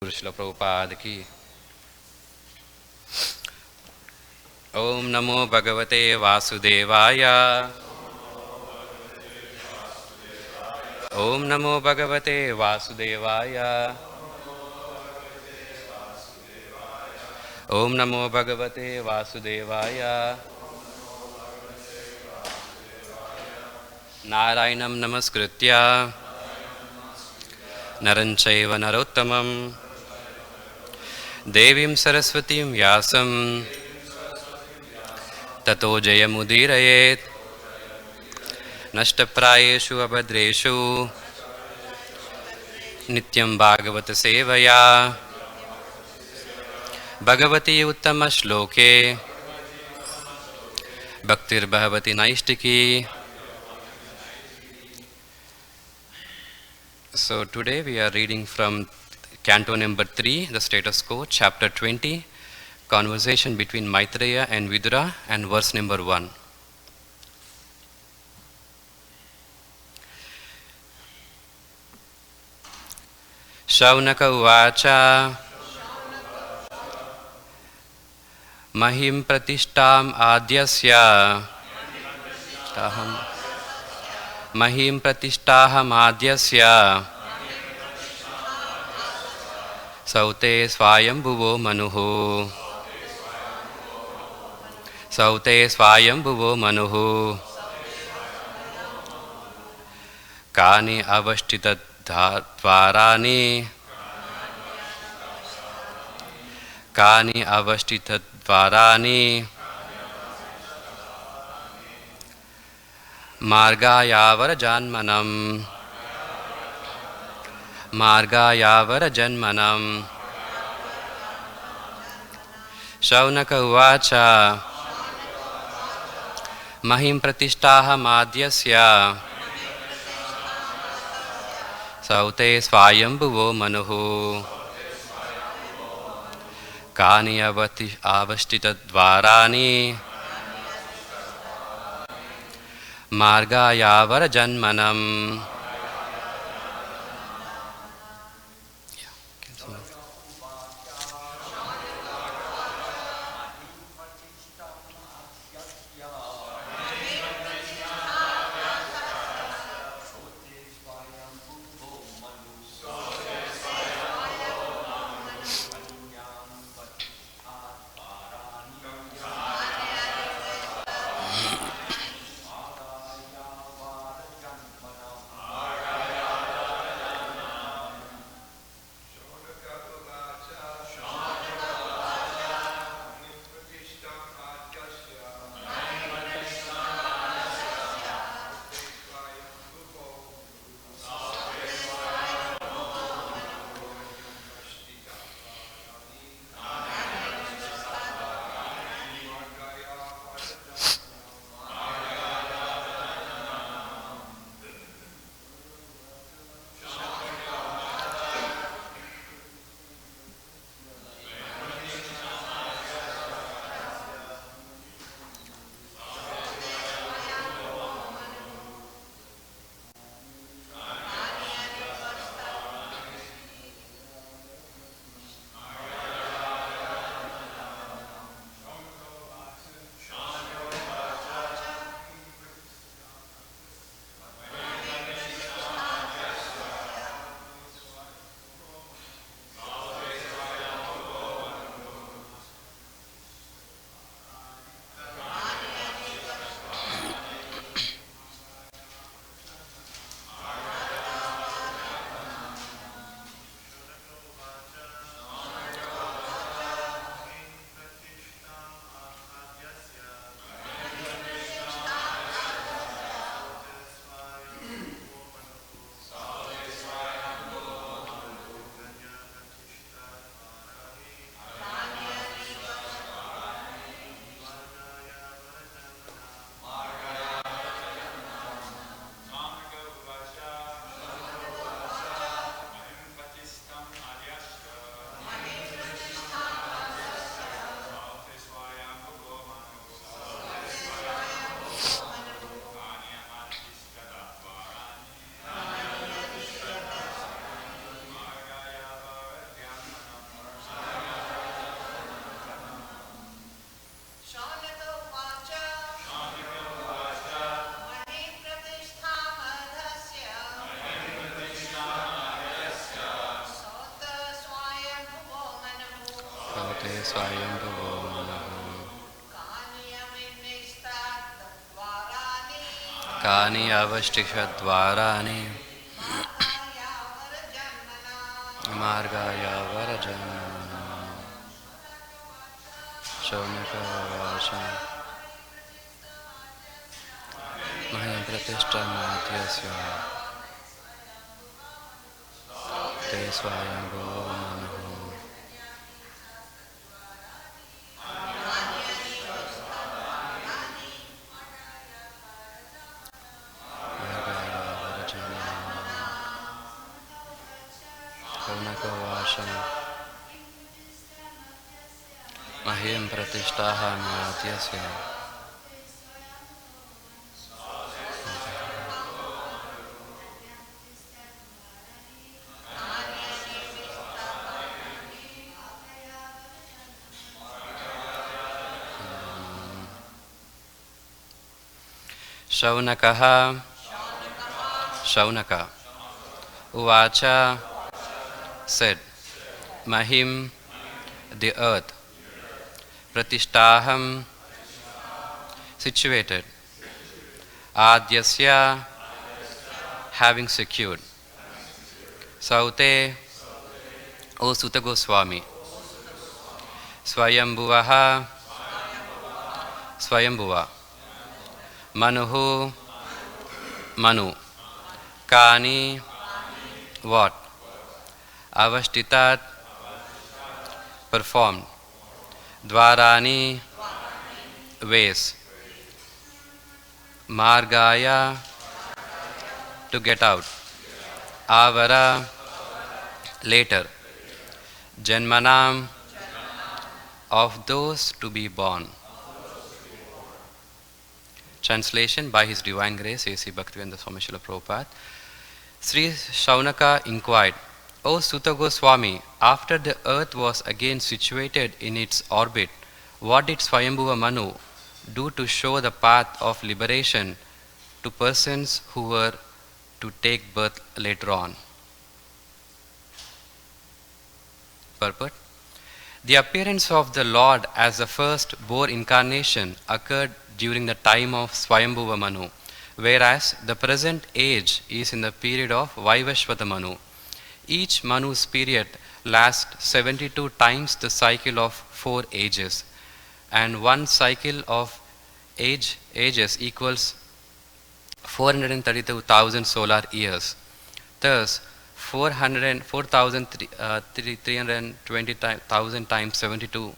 श्रील प्रभुपाद की। ओम नमो भगवते वासुदेवाय। ओम नमो भगवते वासुदेवाय। ओम नमो भगवते वासुदेवाय। नारायणं नमस्कृत्य नरं चैव नरोत्तमं देवीं सरस्वतीं व्यासं ततो जयमुदीरयेत्। नष्टप्रायेषु अभद्रेषु नित्यं भागवत सेवया Bhagwati उत्तमश्लोके भक्तिर्भवति नैष्टिकी. So today we are reading from Canto number 3, the status quo, chapter 20, conversation between Maitreya and Vidura, and verse number 1. Shaunaka uvacha mahim pratishtam adyasya taham mahim pratishthaham adyasya saute swayambhuvo manuhu saute swayambhuvo manuhu kani avashtita dvarani kani avashtita dvarani margayavara janmanam margayavara janmanam. Shaunaka uvacha mahim pratishthaham adyasya saute swayambhuvo manuhu kani avashtita dvarani margayavara janmanam. Bhavate Swayambhuvo Manaha. Kani avashtishadvarani margaya varajanana Shaunaka Vasha Mahayam Pratishta Matyasya Te Swayambhuvo Manaha. Mahim Pratishtaha Matyasya. Shaunakaha Shaunaka Uvacha said, Mahim, the earth, Pratishtaham, situated, Adyasya, having secured, Saute, O Sutta Goswami, Swayambhuvaha, Swayambhuva, Manuhu, Manu, Kani, what? Avashtitat, performed. Dvarani, ways. Margaya, to get out. Avara, later. Janmanam, of those to be born. Translation by His Divine Grace, A.C. Bhaktivedanta Swami Srila Prabhupada. Sri Shaunaka inquired, O Sutta Goswami, after the earth was again situated in its orbit, what did Swayambhuva Manu do to show the path of liberation to persons who were to take birth later on? Purport. The appearance of the Lord as the first boar incarnation occurred during the time of Swayambhuva Manu, whereas the present age is in the period of Vaivashvata Manu. Each Manu's period lasts 72 times the cycle of 4 ages, and one cycle of ages equals 432,000 solar years. Thus, 4,320,000 times 72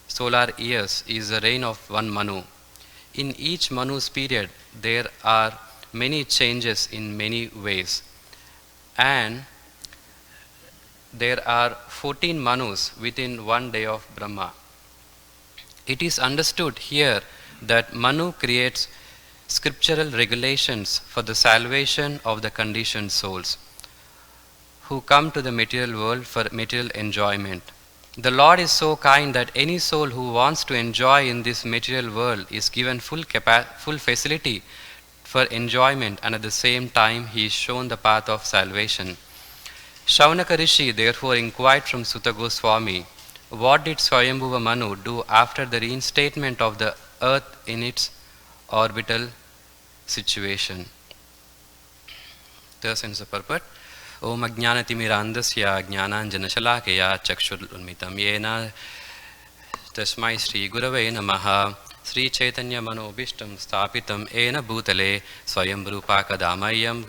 solar years is the reign of one Manu. In each Manu's period, there are many changes in many ways, and there are 14 Manus within one day of Brahma. It is understood here that Manu creates scriptural regulations for the salvation of the conditioned souls who come to the material world for material enjoyment. The Lord is so kind that any soul who wants to enjoy in this material world is given full facility for enjoyment, and at the same time he is shown the path of salvation. Shaunaka Rishi therefore inquired from Sutta Goswami, what did Swayambhuva Manu do after the reinstatement of the earth in its orbital situation? Thus ends the purport. Om Ajnanatimirandasya Jnananjanashalakaya Chakshurunmitam Yena Tasmai Sri Gurave Namaha Sri Chaitanya Manobishtam Stapitam Ena Bhutale Swayambhurupa Kadamayam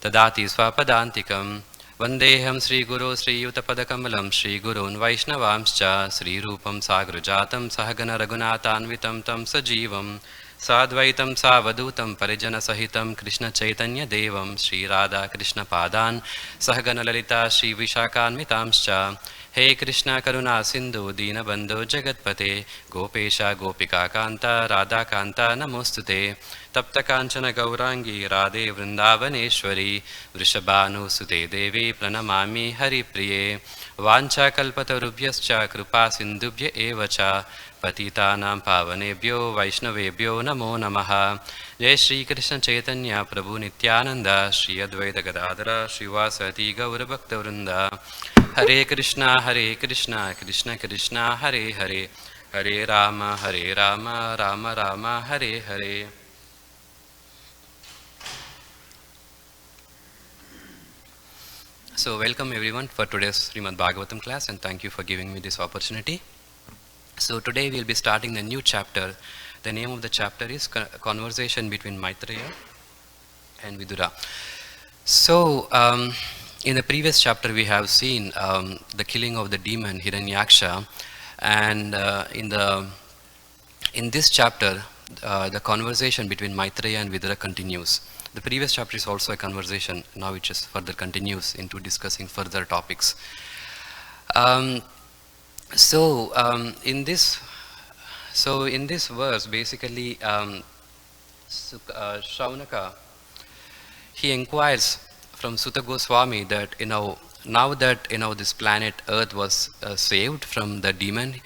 Tadati Swapadantikam Vandeham Sri Guru Sri Yutapadakamalam Sri Gurun Vaishnavamscha Sri Rupam Sagrajatam Sahagana Raghunathanvitam Tam Sajivam Sadvaitam Savadutam Parijana Sahitam Krishna Chaitanya Devam Sri Radha Krishna Padan Sahagana Lalita Sri Vishakanvitamscha He Krishna Karuna Sindhu Dina Bandhu Jagatpate Gopesha Gopika Kanta Radha Kanta Namostute Tapta Kanchana Gaurangi Radhe Vrindavaneshwari Vrishabhanu Sute Devi Pranamami Hari Priye Vancha Kalpatarubhyascha Krupa Sindhubhya Evacha Patitanam Pavanebhyo Vaishnavebhyo Namo Namaha. Jai Shri Krishna Chaitanya Prabhu Nityananda Shri Advaita Gadadhara Shri Vasati Gaura Bhakta Vrinda Hare Krishna, Krishna Krishna, Hare Hare, Hare Rama, Rama Rama, Hare Hare. So welcome everyone for today's Srimad Bhagavatam class, and thank you for giving me this opportunity. So today we'll be starting the new chapter. The name of the chapter is Conversation between Maitreya and Vidura. So in the previous chapter we have seen the killing of the demon Hiranyaksha, and in this chapter the conversation between Maitreya and Vidura continues. The previous chapter is also a conversation. Now it just further continues into discussing further topics. In this verse, basically, Shaunaka, he inquires from Sutta Goswami that now that this planet Earth was saved from the demon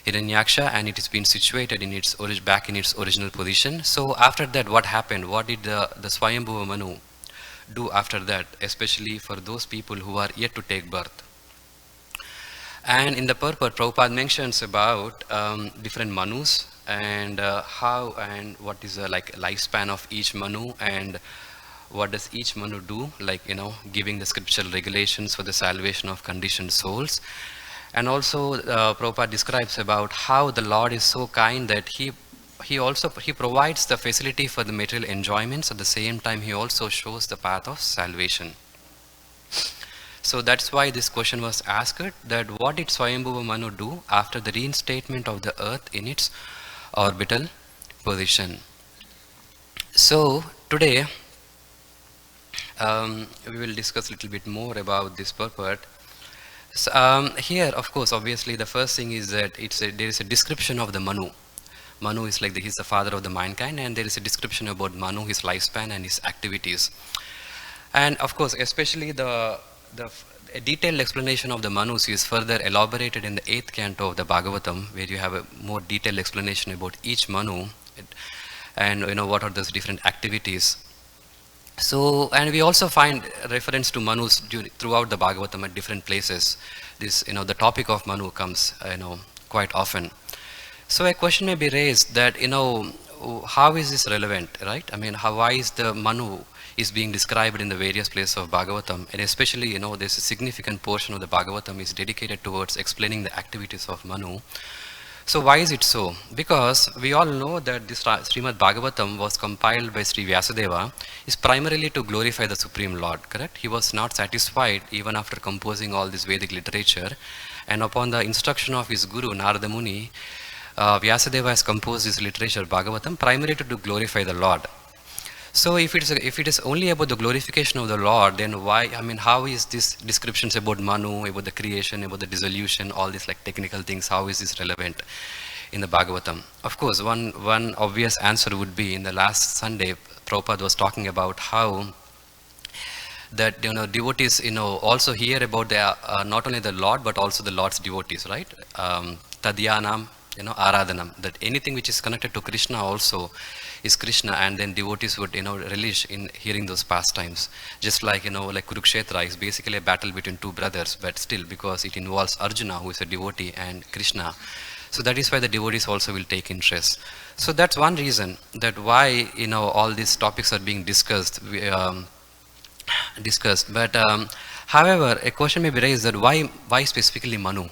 Hiranyaksha, and it has been situated in its back in its original position. So after that, what happened? What did the Swayambhuva Manu do after that, especially for those people who are yet to take birth? And in the purport, Prabhupada mentions about different Manus and how and what is the lifespan of each Manu, and what does each Manu do, giving the scriptural regulations for the salvation of conditioned souls. And also Prabhupada describes about how the Lord is so kind that he provides the facility for the material enjoyments. At the same time, he also shows the path of salvation. So that's why this question was asked, that what did Swayambhuva Manu do after the reinstatement of the earth in its orbital position? So today we will discuss a little bit more about this purport. So, here, of course, obviously, the first thing is that there is a description of the Manu. Manu is he's the father of the mankind, and there is a description about Manu, his lifespan and his activities. And of course, especially a detailed explanation of the Manus is further elaborated in the 8th canto of the Bhagavatam, where you have a more detailed explanation about each Manu and what are those different activities. So, and we also find reference to Manus throughout the Bhagavatam at different places. This, the topic of Manu comes, quite often. So a question may be raised that, how is this relevant, right? I mean, why is the Manu is being described in the various places of Bhagavatam, and especially, there's a significant portion of the Bhagavatam is dedicated towards explaining the activities of Manu. So why is it so? Because we all know that this Srimad Bhagavatam was compiled by Sri Vyasadeva is primarily to glorify the Supreme Lord, correct? He was not satisfied even after composing all this Vedic literature, and upon the instruction of his guru Narada Muni, Vyasadeva has composed this literature Bhagavatam primarily to glorify the Lord. So if it is only about the glorification of the Lord, then why, how is this descriptions about Manu, about the creation, about the dissolution, all these technical things, how is this relevant in the Bhagavatam? Of course, one obvious answer would be, in the last Sunday, Prabhupada was talking about how that, devotees, also hear about not only the Lord, but also the Lord's devotees, right? Tadyanam, Aradhanam, that anything which is connected to Krishna also is Krishna, and then devotees would, relish in hearing those pastimes. Just like Kurukshetra is basically a battle between two brothers, but still, because it involves Arjuna, who is a devotee, and Krishna. So that is why the devotees also will take interest. So that's one reason that why, all these topics are being discussed. But however, a question may be raised that why specifically Manu?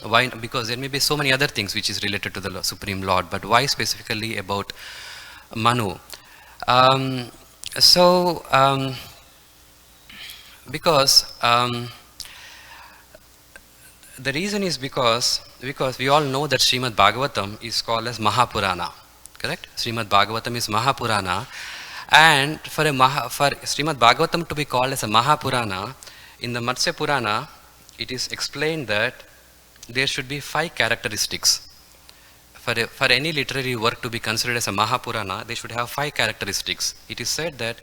Why? Because there may be so many other things which is related to the Supreme Lord, but why specifically about Manu? Because the reason is because we all know that Srimad Bhagavatam is called as Mahapurana, correct? Srimad Bhagavatam is Mahapurana, and for Srimad Bhagavatam to be called as a Mahapurana, in the Matsya Purana, it is explained that there should be 5 characteristics. For any literary work to be considered as a Mahapurana, they should have 5 characteristics. It is said that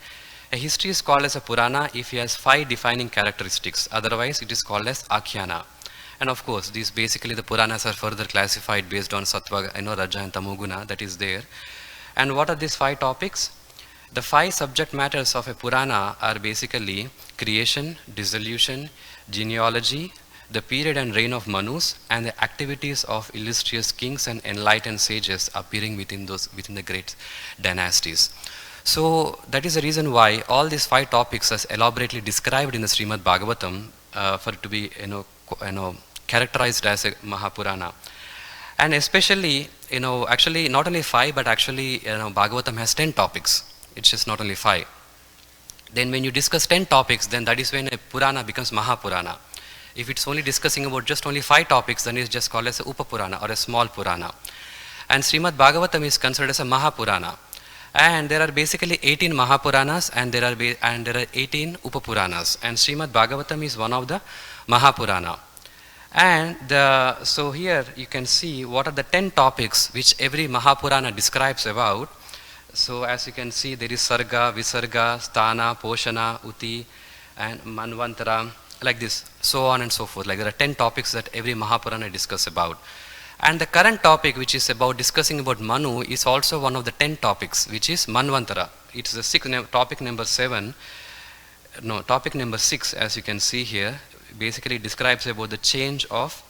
a history is called as a Purana if it has 5 defining characteristics. Otherwise, it is called as Akhyana. And of course, these basically the Puranas are further classified based on Sattva, Raja and Tamoguna that is there. And what are these 5 topics? The 5 subject matters of a Purana are basically creation, dissolution, genealogy, the period and reign of Manus, and the activities of illustrious kings and enlightened sages appearing within the great dynasties. So that is the reason why all these 5 topics are elaborately described in the Srimad Bhagavatam for it to be characterized as a Mahapurana. And especially, actually not only 5, but actually, Bhagavatam has 10 topics. It's just not only 5. Then when you discuss 10 topics, then that is when a Purana becomes Mahapurana. If it's only discussing about just only 5 topics, then it's just called as a Upapurana or a small Purana. And Srimad Bhagavatam is considered as a Mahapurana. And there are basically 18 Mahapuranas and there are 18 Upapuranas. And Srimad Bhagavatam is one of the Mahapurana. And so here you can see what are the 10 topics which every Mahapurana describes about. So as you can see, there is Sarga, Visarga, Sthana, Poshana, Uti, and Manvantara, like this, so on and so forth. Like there are 10 topics that every Mahapurana discusses about. And the current topic, which is about discussing about Manu, is also one of the 10 topics, which is Manvantara. It's the topic number 7. No, topic number 6, as you can see here, basically describes about the change of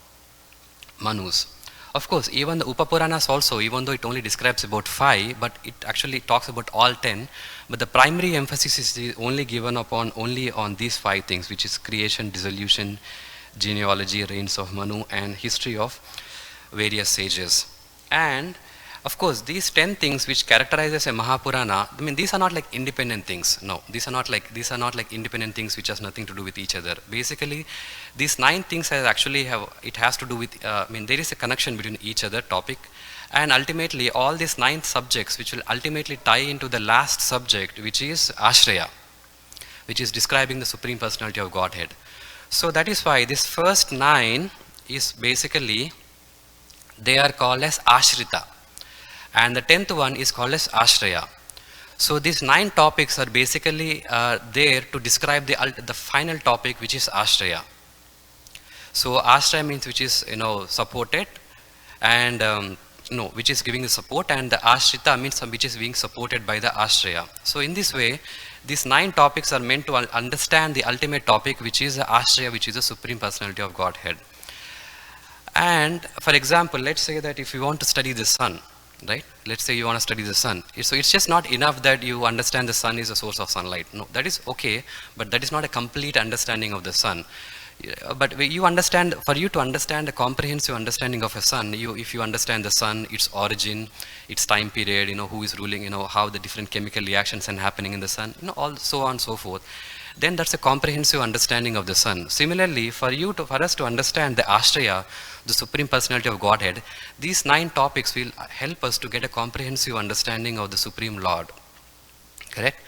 Manus. Of course, even the Upapuranas also, even though it only describes about 5, but it actually talks about all 10. But the primary emphasis is only given upon only on these 5 things, which is creation, dissolution, genealogy, reigns of Manu, and history of various sages. And of course, these 10 things which characterizes a Mahapurana, I mean, these are not like independent things. No, these are not like independent things which has nothing to do with each other. Basically, these 9 things it has to do with, there is a connection between each other topic. And ultimately, all these 9 subjects, which will ultimately tie into the last subject, which is Ashraya, which is describing the Supreme Personality of Godhead. So that is why this first 9 is basically, they are called as Ashrita. And the 10th one is called as Ashraya. So these 9 topics are basically there to describe the final topic, which is Ashraya. So Ashraya means which is supported, and which is giving the support, and the Ashrita means which is being supported by the Ashraya. So in this way, these 9 topics are meant to understand the ultimate topic, which is the Ashraya, which is the Supreme Personality of Godhead. And for example, let's say that if you want to study the sun, right? Let's say you want to study the sun. So it's just not enough that you understand the sun is a source of sunlight. No, that is okay, but that is not a complete understanding of the sun. But you understand, for you to understand a comprehensive understanding of a sun, if you understand the sun, its origin, its time period, who is ruling, how the different chemical reactions are happening in the sun, all so on and so forth, then that's a comprehensive understanding of the sun. Similarly, for us to understand the Ashraya, the Supreme Personality of Godhead, these 9 topics will help us to get a comprehensive understanding of the Supreme Lord. Correct?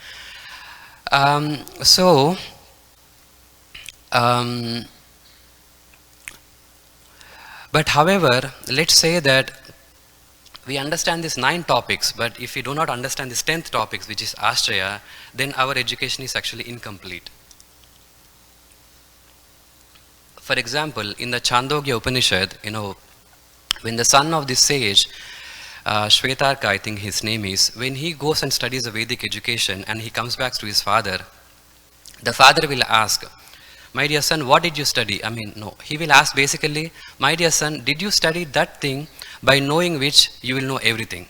But however, let's say that we understand these 9 topics, but if we do not understand this 10th topic, which is Ashraya, then our education is actually incomplete. For example, in the Chandogya Upanishad, when the son of this sage, Shvetarka, I think his name is, when he goes and studies the Vedic education and he comes back to his father, the father will ask, "My dear son, what did you study?" He will ask basically, "My dear son, did you study that thing by knowing which you will know everything?"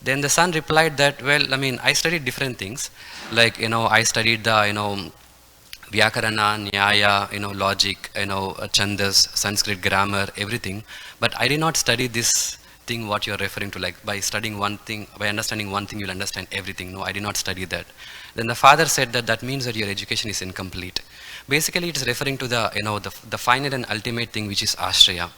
Then the son replied that, "Well, I studied different things. Like, I studied the, Vyakarana, Nyaya, logic, Chandas, Sanskrit grammar, everything. But I did not study this thing what you are referring to, like by studying one thing, by understanding one thing, you'll understand everything. No, I did not study that." Then the father said that means that your education is incomplete. Basically, it is referring to the final and ultimate thing, which is Ashraya.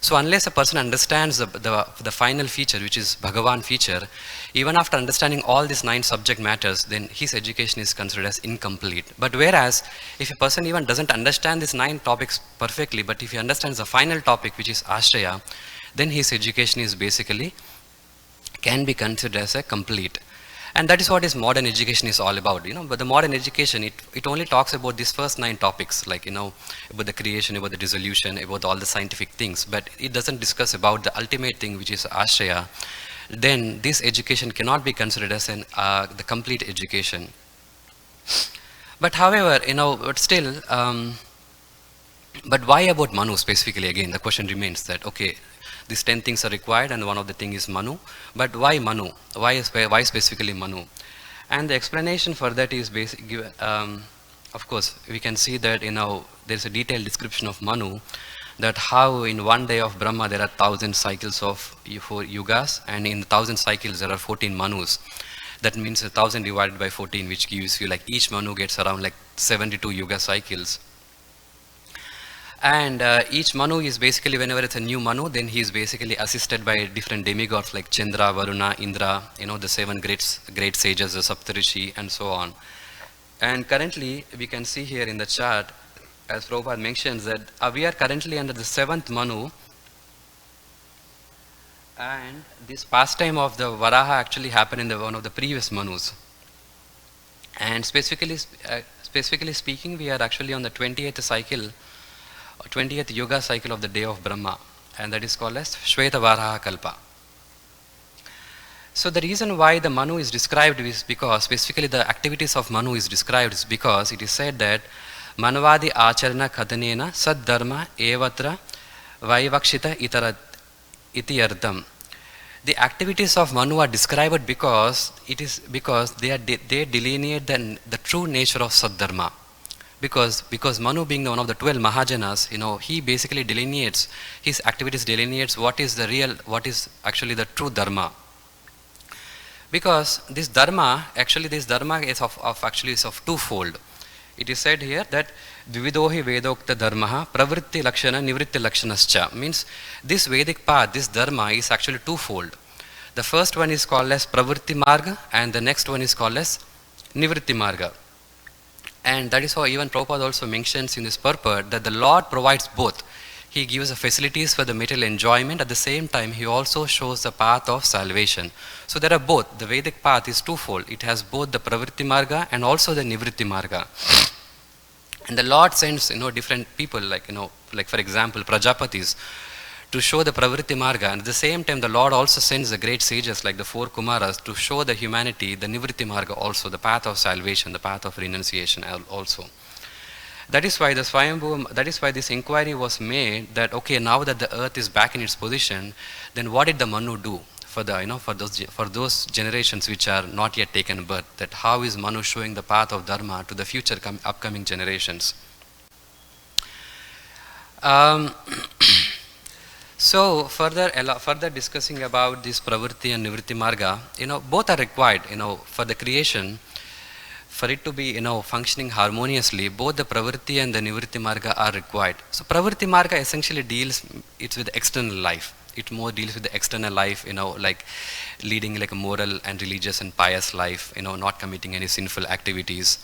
So unless a person understands the final feature, which is Bhagavan feature, even after understanding all these 9 subject matters, then his education is considered as incomplete. But whereas, if a person even doesn't understand these 9 topics perfectly, but if he understands the final topic, which is Ashraya, then his education is basically, can be considered as a complete. And that is what is modern education is all about, But the modern education, it only talks about these first 9 topics, like, about the creation, about the dissolution, about all the scientific things. But it doesn't discuss about the ultimate thing, which is Ashraya. Then this education cannot be considered as the complete education. But however, but still, But why about Manu specifically? Again, the question remains that, okay, these 10 things are required and one of the thing is Manu, but why Manu? Why specifically Manu? And the explanation for that is of course, we can see that, there's a detailed description of Manu, that how in one day of Brahma there are 1,000 cycles of 4 yugas, and in 1,000 cycles there are 14 Manus. That means 1,000 divided by 14, which gives you like each Manu gets around like 72 yuga cycles. And each Manu is basically, whenever it's a new Manu, then he is basically assisted by different demigods like Chandra, Varuna, Indra, the 7 great sages, the Saptarishi, and so on. And currently, we can see here in the chart, as Prabhupada mentions, that we are currently under the 7th Manu, and this pastime of the Varaha actually happened in one of the previous Manus. And specifically speaking, we are actually on the 20th cycle, 20th Yoga cycle of the day of Brahma, and that is called as Shweta Varaha Kalpa. So the reason why the Manu is described is because, specifically the activities of Manu is described is because it is said that Manvadi Acharana Kathanena Sad Dharma Evatra Vaivakshita Iti Ardham. The activities of Manu are described because they delineate the true nature of Sad Dharma. Because Manu being one of the 12 Mahajanas, he basically delineates, his activities delineates what is actually the true Dharma. Because this Dharma is of twofold. It is said here that Dvividohi Vedokta Dharmaha Pravritti Lakshana Nivritti Lakshanascha, means this Vedic path, this Dharma is actually twofold. The first one is called as Pravritti Marga, and the next one is called as Nivritti Marga. And that is how even Prabhupada also mentions in this purport that the Lord provides both. He gives the facilities for the material enjoyment, at the same time he also shows the path of salvation. So there are both. The Vedic path is twofold. It has both the Pravritti Marga and also the Nivritti Marga. And the Lord sends different people, like for example Prajapatis, to show the Pravritti Marga, and at the same time the Lord also sends the great sages like the 4 Kumaras to show the humanity the Nivritti Marga also, the path of salvation, the path of renunciation also. That is why this inquiry was made that, okay, now that the earth is back in its position, then what did the Manu do for those generations which are not yet taken birth? That how is Manu showing the path of Dharma to the future upcoming generations? So further discussing about this Pravritti and Nivritti Marga, both are required, for the creation. For it to be functioning harmoniously, both the Pravritti and the Nivritti Marga are required. So Pravritti Marga essentially deals with external life. It more deals with the external life, like leading like a moral and religious and pious life, not committing any sinful activities.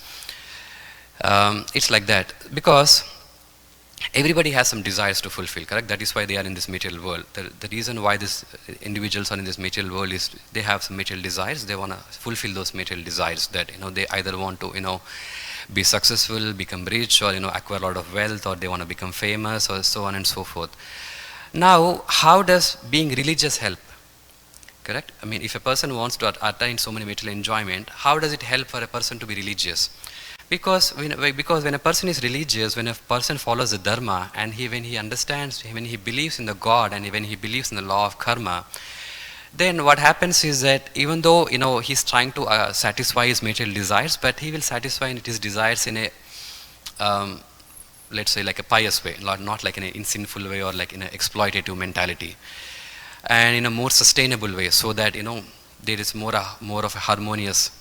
It's like that because everybody has some desires to fulfill, correct? That is why they are in this material world. The reason why these individuals are in this material world is they have some material desires. They want to fulfill those material desires, that they either want to be successful, become rich, or acquire a lot of wealth, or they want to become famous, or so on and so forth. Now, how does being religious help? Correct? I mean, if a person wants to attain so many material enjoyment, how does it help for a person to be religious? Because when a person is religious, when a person follows the Dharma, and when he understands, when he believes in the God, and when he believes in the law of karma, then what happens is that even though he's trying to satisfy his material desires, but he will satisfy his desires in a let's say like a pious way, not like in sinful way or like in an exploitative mentality, and in a more sustainable way, so that there is more of a harmonious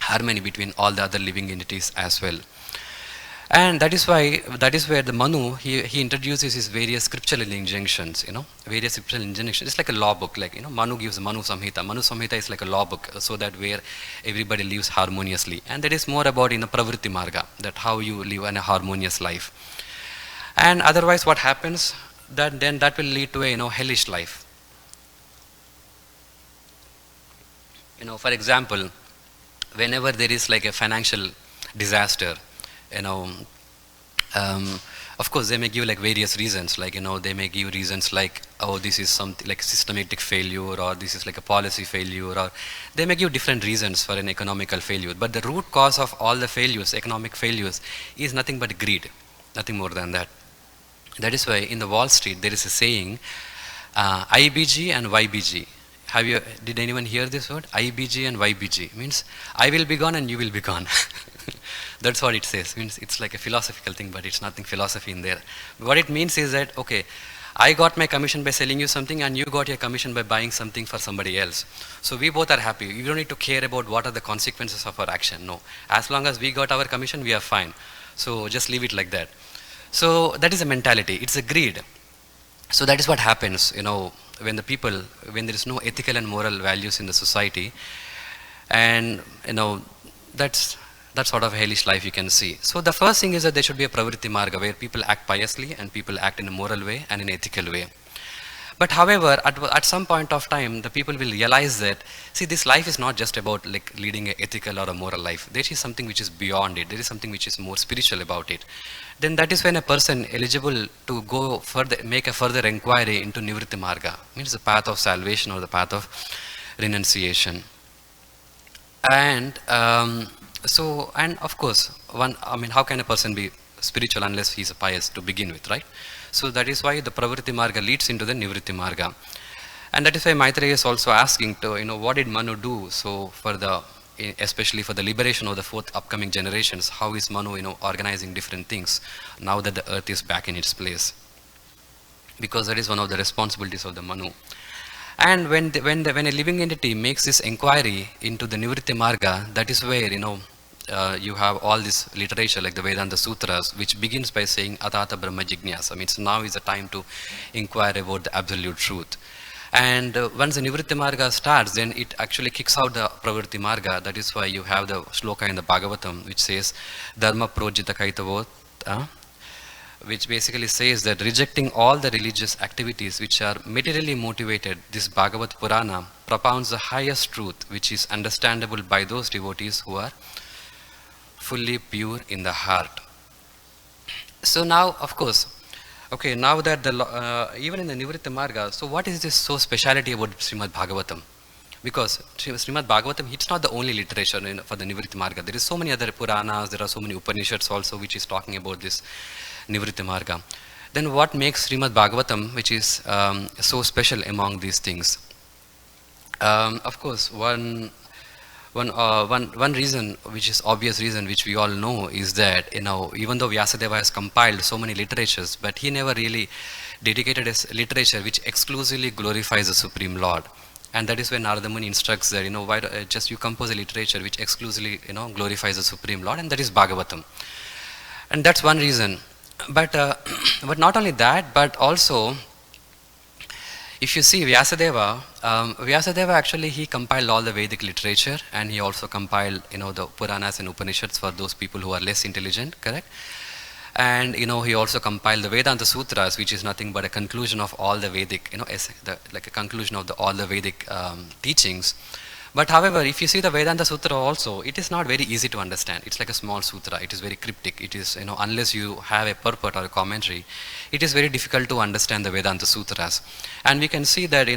harmony between all the other living entities as well. And that is where the Manu he introduces his various scriptural injunctions, various scriptural injunctions. It's like a law book, like Manu gives Manu Samhita. Manu Samhita is like a law book, so that where everybody lives harmoniously, and that is more about Pravritti Marga, that how you live in a harmonious life. And otherwise, what happens? That will lead to a hellish life. For example, whenever there is like a financial disaster, of course they may give like various reasons, like they may give reasons like, oh, this is something like systematic failure, or this is like a policy failure, or they may give different reasons for an economical failure. But the root cause of all the failures, economic failures, is nothing but greed. nothing more than that. That is why in the Wall Street there is a saying, IBG and YBG. Did anyone hear this word? IBG and YBG means I will be gone and you will be gone. That's what it says. Means it's like a philosophical thing, but it's nothing philosophy in there. What it means is that, okay, I got my commission by selling you something and you got your commission by buying something for somebody else. So we both are happy. You don't need to care about what are the consequences of our action. No. As long as we got our commission, we are fine. So just leave it like that. So that is a mentality. It's a greed. So that is what happens, when there is no ethical and moral values in the society, and that's sort of hellish life you can see. So the first thing is that there should be a pravritti marga where people act piously and people act in a moral way and in an ethical way. But however, at some point of time, the people will realize that, see, this life is not just about like leading an ethical or a moral life. There is something which is beyond it. There is something which is more spiritual about it. Then that is when a person eligible to go further, make a further inquiry into Nivritti Marga, means the path of salvation or the path of renunciation. And and of course, how can a person be spiritual unless he is pious to begin with, right? So that is why the Pravritti Marga leads into the Nivritti Marga. And that is why Maitreya is also asking to, what did Manu do? So especially for the liberation of the fourth upcoming generations, how is Manu, organizing different things now that the earth is back in its place? Because that is one of the responsibilities of the Manu. And when a living entity makes this inquiry into the Nivritti Marga, that is where, you have all this literature like the Vedanta Sutras, which begins by saying Atata Brahma Jignasa, means now is the time to inquire about the absolute truth. And once the Nivritti Marga starts, then it actually kicks out the Pravritti Marga. That is why you have the shloka in the Bhagavatam which says Dharma Projita Kaitavot, which basically says that rejecting all the religious activities which are materially motivated, this Bhagavat Purana propounds the highest truth which is understandable by those devotees who are fully pure in the heart. So now, of course, okay, now that even in the Nivritti Marga, so what is this so speciality about Srimad Bhagavatam? Because Srimad Bhagavatam, it's not the only literature for the Nivritti Marga. There is so many other Puranas, there are so many Upanishads also which is talking about this Nivritti Marga. Then what makes Srimad Bhagavatam, which is so special among these things? Of course, one reason, which is obvious reason, which we all know, is that even though Vyasadeva has compiled so many literatures, but he never really dedicated his literature which exclusively glorifies the Supreme Lord. And that is when Narada Muni instructs that why just you compose a literature which exclusively glorifies the Supreme Lord, and that is Bhagavatam. And that's one reason. But not only that, but also, if you see Vyasadeva, Vyasadeva actually he compiled all the Vedic literature, and he also compiled the Puranas and Upanishads for those people who are less intelligent, correct? And he also compiled the Vedanta Sutras, which is nothing but a conclusion of all the Vedic, like a conclusion of all the Vedic teachings. But however, if you see the Vedanta Sutra also, it is not very easy to understand. It's like a small sutra. It is very cryptic. It is, unless you have a purport or a commentary, it is very difficult to understand the Vedanta Sutras. And we can see that,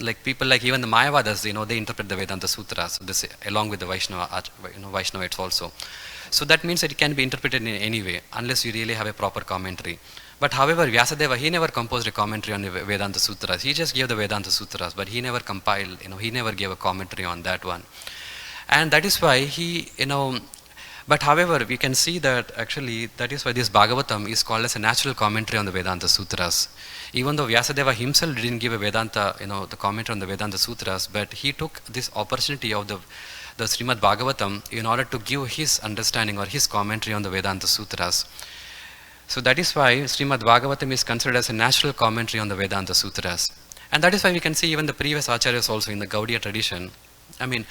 like people like even the Mayavadas, they interpret the Vedanta Sutras along with the Vaishnavites also. So that means that it can be interpreted in any way, unless you really have a proper commentary. But however, Vyasadeva, he never composed a commentary on the Vedanta Sutras. He just gave the Vedanta Sutras, but he never compiled, he never gave a commentary on that one. And that is why but however, we can see that actually, that is why this Bhagavatam is called as a natural commentary on the Vedanta Sutras. Even though Vyasadeva himself didn't give a Vedanta, the commentary on the Vedanta Sutras, but he took this opportunity of the Srimad Bhagavatam in order to give his understanding or his commentary on the Vedanta Sutras. So that is why Srimad Bhagavatam is considered as a natural commentary on the Vedanta Sutras. And that is why we can see even the previous acharyas also in the Gaudiya tradition. Even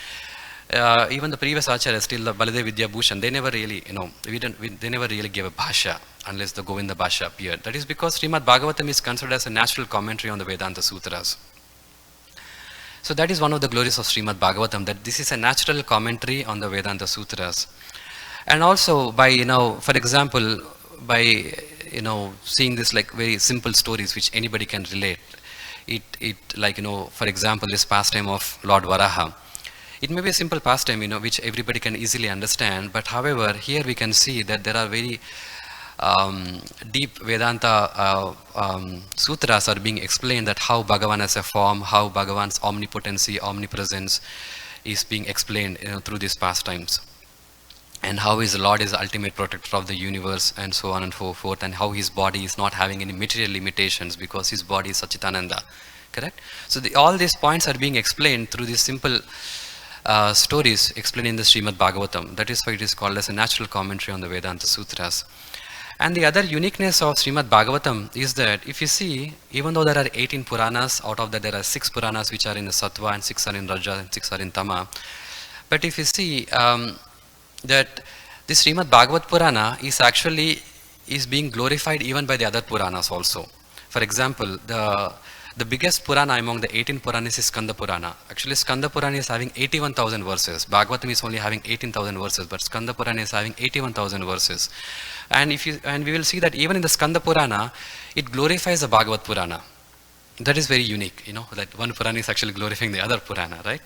the previous acharyas, still the Baladev Vidya Bhushan, they never really, they never really gave a bhasha unless the Govinda bhasha appeared. That is because Srimad Bhagavatam is considered as a natural commentary on the Vedanta Sutras. So that is one of the glories of Srimad Bhagavatam, that this is a natural commentary on the Vedanta Sutras. And also by, for example, by seeing this like very simple stories which anybody can relate, it like for example this pastime of Lord Varaha, it may be a simple pastime which everybody can easily understand, but however here we can see that there are very deep Vedanta sutras are being explained, that how Bhagavan has a form, how Bhagavan's omnipotency, omnipresence is being explained, through these pastimes, and how his Lord is the ultimate protector of the universe, and so on and so forth, and how his body is not having any material limitations because his body is Sachitananda. Correct? So all these points are being explained through these simple stories explained in the Srimad Bhagavatam. That is why it is called as a natural commentary on the Vedanta Sutras. And the other uniqueness of Srimad Bhagavatam is that if you see, even though there are 18 Puranas, out of that there are 6 Puranas which are in the Sattva, and 6 are in Raja, and 6 are in Tama. But if you see that this Srimad Bhagavat Purana is being glorified even by the other Puranas also. For example, the biggest Purana among the 18 Puranas is Skanda Purana. Actually, Skanda Purana is having 81,000 verses. Bhagavatam is only having 18,000 verses, but Skanda Purana is having 81,000 verses. And we will see that even in the Skanda Purana, it glorifies the Bhagavat Purana. That is very unique, that one Purana is actually glorifying the other Purana, right?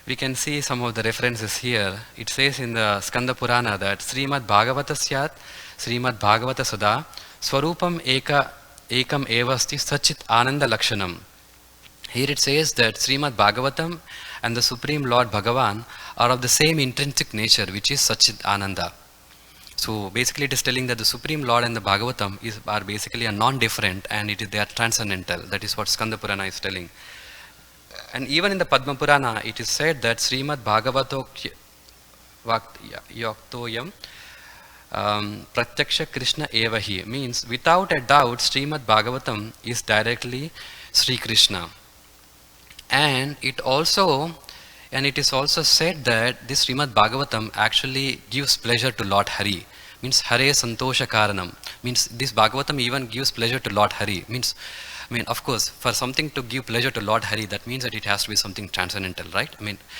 We can see some of the references here. It says in the Skanda Purana that Srimad Bhagavata Syat, Srimad Bhagavata Sada, Swarupam Ekam Evasti Sachit Ananda Lakshanam. Here it says that Srimad Bhagavatam and the Supreme Lord Bhagavan are of the same intrinsic nature, which is Sachit Ananda. So basically it is telling that the Supreme Lord and the Bhagavatam are basically a non-different, and they are transcendental. That is what Skanda Purana is telling. And even in the Padma Purana, it is said that Srimad Bhagavato Yaktoyam Pratyaksha Krishna Evahi, means without a doubt Srimad Bhagavatam is directly Sri Krishna. And it is also said that this Srimad Bhagavatam actually gives pleasure to Lord Hari. Means Hare Santosha Karanam. Means this Bhagavatam even gives pleasure to Lord Hari. Of course, for something to give pleasure to Lord Hari, that means that it has to be something transcendental, right?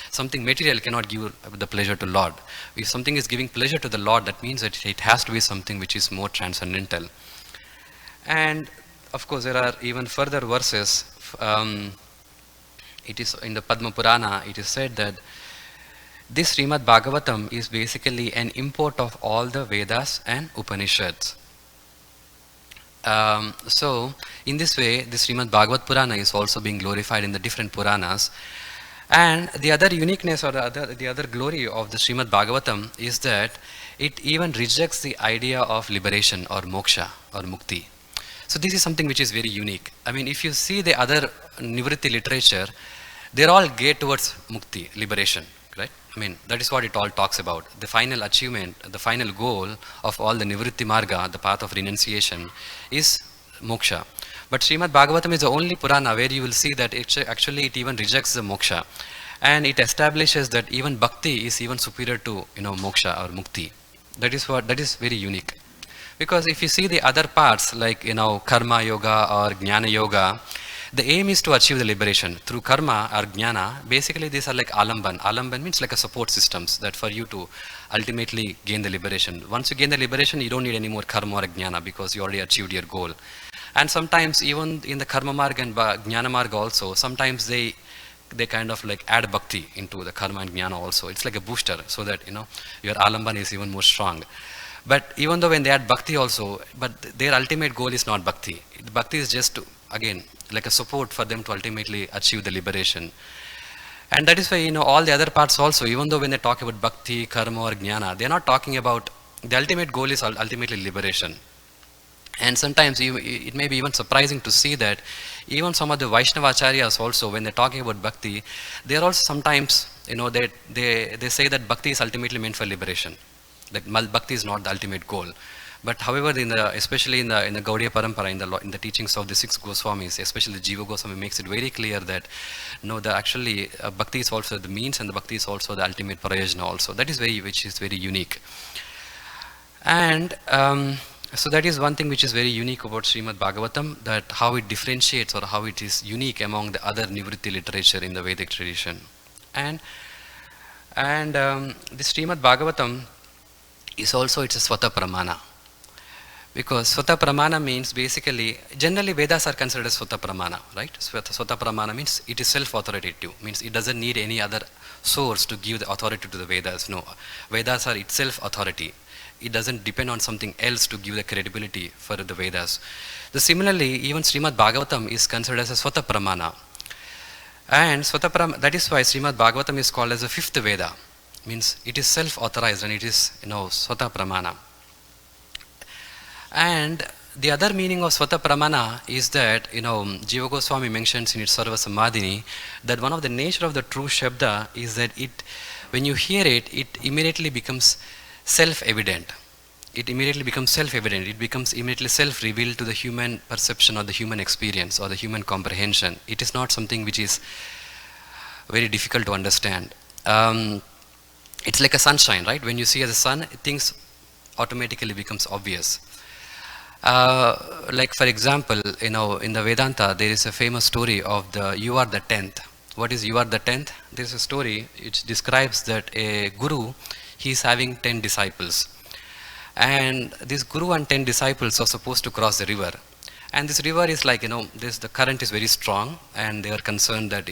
Something material cannot give the pleasure to Lord. If something is giving pleasure to the Lord, that means that it has to be something which is more transcendental. And of course, there are even further verses. It is in the Padma Purana, it is said that this Srimad Bhagavatam is basically an import of all the Vedas and Upanishads. So in this way, the Srimad Bhagavat Purana is also being glorified in the different Puranas. And the other uniqueness or the other glory of the Srimad Bhagavatam is that it even rejects the idea of liberation or moksha or mukti. So this is something which is very unique. If you see the other Nivritti literature, they all geared towards mukti, liberation, right? That is what it all talks about. The final achievement, the final goal of all the Nivritti Marga, the path of renunciation, is moksha. But Srimad Bhagavatam is the only Purana where you will see that it even rejects the moksha. And it establishes that even bhakti is even superior to moksha or mukti. That is very unique. Because if you see the other parts like karma yoga or jnana yoga, the aim is to achieve the liberation through karma or jnana. Basically these are like alamban. Alamban means like a support systems that for you to ultimately gain the liberation. Once you gain the liberation, you don't need any more karma or jnana because you already achieved your goal. And sometimes even in the karma marga and jnana marga also, sometimes they kind of like add bhakti into the karma and jnana also. It's like a booster so that your alamban is even more strong. But even though when they add bhakti also, but their ultimate goal is not bhakti. Bhakti is just again like a support for them to ultimately achieve the liberation. And that is why all the other parts also, even though when they talk about bhakti, karma or jnana, they are not talking about the ultimate goal is ultimately liberation. And sometimes it may be even surprising to see that even some of the Vaishnavacharyas also, when they're talking about bhakti, they are also sometimes they say that bhakti is ultimately meant for liberation. That bhakti is not the ultimate goal. But however, especially in the Gaudiya Parampara, in the teachings of the 6 Goswamis, especially Jiva Goswami makes it very clear that actually bhakti is also the means and the bhakti is also the ultimate prayojana also. That is which is very unique. And so that is one thing which is very unique about Srimad Bhagavatam, that how it differentiates or how it is unique among the other Nivritti literature in the Vedic tradition. And the Srimad Bhagavatam is also, it's a Swata Pramana. Because Swata Pramana means basically, generally Vedas are considered as Swata Pramana, right? Swata Pramana means it is self-authoritative, means it doesn't need any other source to give the authority to the Vedas. No, Vedas are itself authority. it doesn't depend on something else to give the credibility for the Vedas. Similarly, even Srimad Bhagavatam is considered as a Swata Pramana. And that is why Srimad Bhagavatam is called as the fifth Veda. Means it is self-authorized and it is, Swata Pramana. And the other meaning of Swata Pramana is that, Jiva Goswami mentions in its Sarva Samadhini that one of the nature of the true Shabda is that when you hear it, it immediately becomes self-evident. It becomes immediately self-revealed to the human perception or the human experience or the human comprehension. It is not something which is very difficult to understand. It's like a sunshine, right? When you see the sun, things automatically becomes obvious. Like for example, in the Vedanta, there is a famous story of you are the 10th. What is you are the 10th? There is a story which describes that a guru, he is having 10 disciples. And this guru and 10 disciples are supposed to cross the river. And this river is like, the current is very strong, and they are concerned that,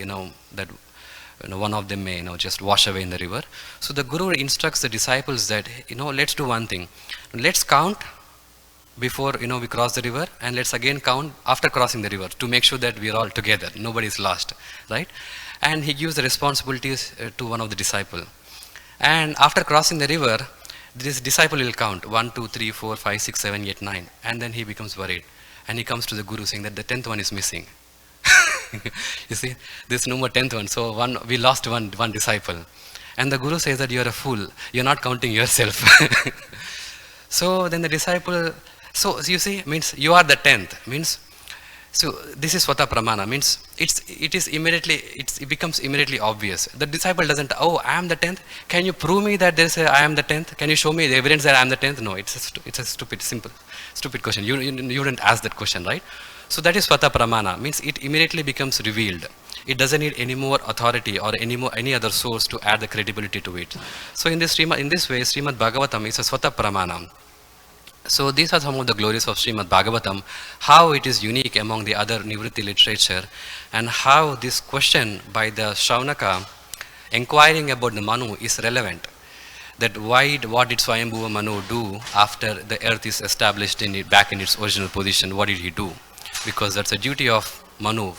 one of them may, just wash away in the river. So the guru instructs the disciples that, let's do one thing. Let's count before, we cross the river, and let's again count after crossing the river to make sure that we are all together. Nobody is lost, right? And he gives the responsibilities to one of the disciples. And after crossing the river, this disciple will count 1, 2, 3, 4, 5, 6, 7, 8, 9, and then he becomes worried. And he comes to the guru saying that the 10th one is missing. You see, there's no more 10th one. So we lost one disciple. And the guru says that you're a fool. You're not counting yourself. So then the disciple, so you see, means you are the 10th. Means, so this is Swata Pramana. Means it becomes immediately obvious. The disciple doesn't, I am the 10th. Can you prove me that I am the 10th? Can you show me the evidence that I am the 10th? No, it's a stupid question. You didn't ask that question, right? So that is Swata Pramana. Means it immediately becomes revealed. It doesn't need any more authority or any other source to add the credibility to it. So in this way, Srimad Bhagavatam is a Swata Pramana. So these are some of the glories of Srimad Bhagavatam, how it is unique among the other Nivritti literature, and how this question by the Shaunaka inquiring about the Manu is relevant. That what did Swayambhuva Manu do after the earth is established back in its original position? What did he do? Because that's a duty of Manu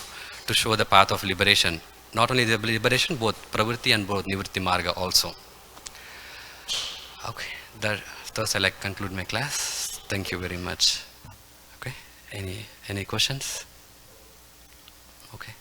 to show the path of liberation. Not only the liberation, both Pravritti and both Nivritti Marga also. Okay, thus I like conclude my class. Thank you very much. Okay, any questions? Okay.